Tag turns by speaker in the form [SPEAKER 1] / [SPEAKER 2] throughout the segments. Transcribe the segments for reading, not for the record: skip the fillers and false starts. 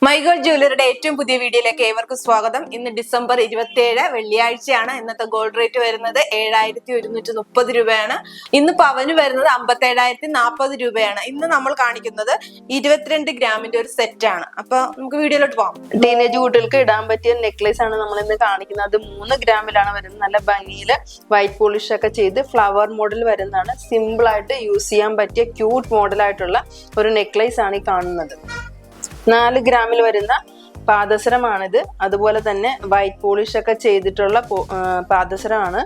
[SPEAKER 1] മൈഗോൾഡ് ജ്വല്ലറിയുടെ ഏറ്റവും പുതിയ വീഡിയോയിലേക്ക് ഏവർക്കും സ്വാഗതം. ഇന്ന് ഡിസംബർ 27 വെള്ളിയാഴ്ചയാണ്. ഇന്നത്തെ ഗോൾഡ് റേറ്റ് വരുന്നത് 7130 രൂപയാണ്. ഇന്ന് പവന് വരുന്നത് 57,040 രൂപയാണ്. ഇന്ന് നമ്മൾ കാണിക്കുന്നത് 22 ഗ്രാമിന്റെ ഒരു സെറ്റ് ആണ്. അപ്പൊ നമുക്ക് വീഡിയോയിലോട്ട് പോകാം.
[SPEAKER 2] ടീനേജ് കുട്ടികൾക്ക് ഇടാൻ പറ്റിയ നെക്ലേസ് ആണ് നമ്മൾ ഇന്ന് കാണിക്കുന്നത്. 3 ഗ്രാമിലാണ് വരുന്നത്. നല്ല ഭംഗിയിൽ വൈറ്റ് പോളിഷ് ഒക്കെ ചെയ്ത് ഫ്ലവർ മോഡൽ വരുന്നതാണ്. സിമ്പിൾ ആയിട്ട് യൂസ് ചെയ്യാൻ പറ്റിയ ക്യൂട്ട് മോഡൽ ആയിട്ടുള്ള ഒരു നെക്ലേസ് ആണ് ഈ കാണുന്നത്. 4 ഗ്രാമിൽ വരുന്ന പാദസരമാണിത്. അതുപോലെ തന്നെ വൈറ്റ് പോളിഷ് ഒക്കെ ചെയ്തിട്ടുള്ള പാദസരമാണ്.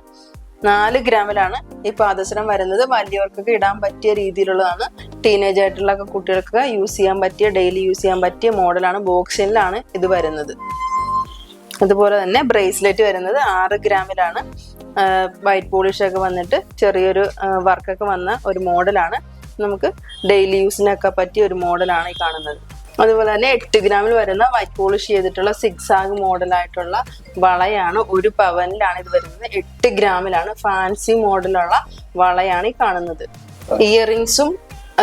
[SPEAKER 2] 4 ഗ്രാമിലാണ് ഈ പാദസരം വരുന്നത്. വലിയവർക്കൊക്കെ ഇടാൻ പറ്റിയ രീതിയിലുള്ളതാണ്. ടീനേജ് ആയിട്ടുള്ള കുട്ടികൾക്ക് യൂസ് ചെയ്യാൻ പറ്റിയ, ഡെയിലി യൂസ് ചെയ്യാൻ പറ്റിയ മോഡലാണ്. ബോക്സിലാണ് ഇത് വരുന്നത്. അതുപോലെ തന്നെ ബ്രേസ്ലെറ്റ് വരുന്നത് 6 ഗ്രാമിലാണ്. വൈറ്റ് പോളിഷ് ഒക്കെ വന്നിട്ട് ചെറിയൊരു വർക്കൊക്കെ വന്ന ഒരു മോഡലാണ്. നമുക്ക് ഡെയിലി യൂസിനൊക്കെ പറ്റിയ ഒരു മോഡലാണ് ഈ കാണുന്നത്. അതുപോലെ തന്നെ 8 ഗ്രാമിൽ വരുന്ന വൈറ്റ് പോളിഷ് ചെയ്തിട്ടുള്ള സിക്സാഗ് മോഡലായിട്ടുള്ള വളയാണ്. 1 പവനിലാണ് ഇത് വരുന്നത്. 8 ഗ്രാമിലാണ്. ഫാൻസി മോഡലുള്ള വളയാണ് ഈ കാണുന്നത്. ഇയറിങ്സും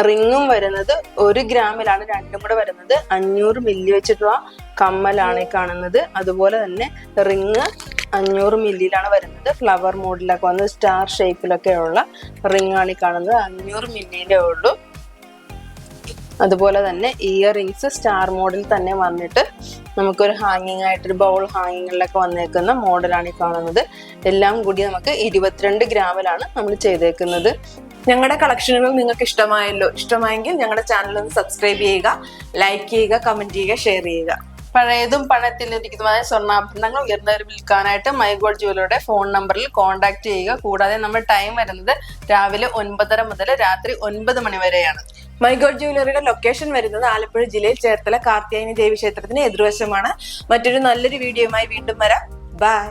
[SPEAKER 2] റിങ്ങും വരുന്നത് 1 ഗ്രാമിലാണ്. രണ്ടും കൂടെ വരുന്നത് 500 മില്ലി വെച്ചിട്ടുള്ള കമ്മലാണ് ഈ കാണുന്നത്. അതുപോലെ തന്നെ റിങ് 500 മില്ലിയിലാണ് വരുന്നത്. ഫ്ലവർ മോഡലൊക്കെ വന്ന് സ്റ്റാർ ഷേപ്പിലൊക്കെ ഉള്ള റിങ് ആണ് ഈ കാണുന്നത്. 500 മില്ലിയിലേ ഉള്ളൂ. അതുപോലെ തന്നെ ഇയറിങ്സ് സ്റ്റാർ മോഡൽ തന്നെ വന്നിട്ട് നമുക്കൊരു ഹാങ്ങിങ് ആയിട്ടൊരു ബൗൾ ഹാങ്ങിങ്ങിലൊക്കെ വന്നേക്കുന്ന മോഡലാണ് ഈ കാണുന്നത്. എല്ലാം കൂടി നമുക്ക് 22 ഗ്രാമിലാണ് നമ്മൾ ചെയ്തേക്കുന്നത്.
[SPEAKER 1] ഞങ്ങളുടെ കളക്ഷനുകൾ നിങ്ങൾക്ക് ഇഷ്ടമായല്ലോ. ഇഷ്ടമായെങ്കിൽ ഞങ്ങളുടെ ചാനൽ ഒന്ന് സബ്സ്ക്രൈബ് ചെയ്യുക, ലൈക്ക് ചെയ്യുക, കമന്റ് ചെയ്യുക, ഷെയർ ചെയ്യുക.
[SPEAKER 2] പഴയതും പണത്തിലിരിക്കുന്നതുമായ സ്വർണ്ണാഭരണങ്ങൾ ഉയർന്നവർ വിൽക്കാനായിട്ട് മൈഗോൾഡ് ജ്വല്ലറിയുടെ ഫോൺ നമ്പറിൽ കോൺടാക്ട് ചെയ്യുക. കൂടാതെ നമ്മുടെ ടൈം വരുന്നത് രാവിലെ 9:30 മുതൽ രാത്രി 9 മണി വരെയാണ്.
[SPEAKER 1] മൈഗോൾഡ് ജ്വല്ലറിയുടെ ലൊക്കേഷൻ വരുന്നത് ആലപ്പുഴ ജില്ലയിൽ ചേർത്തല കാർത്യായനി ദേവി ക്ഷേത്രത്തിന് എതിർവശമാണ്. മറ്റൊരു നല്ലൊരു വീഡിയോയുമായി വീണ്ടും വരാം. ബൈ.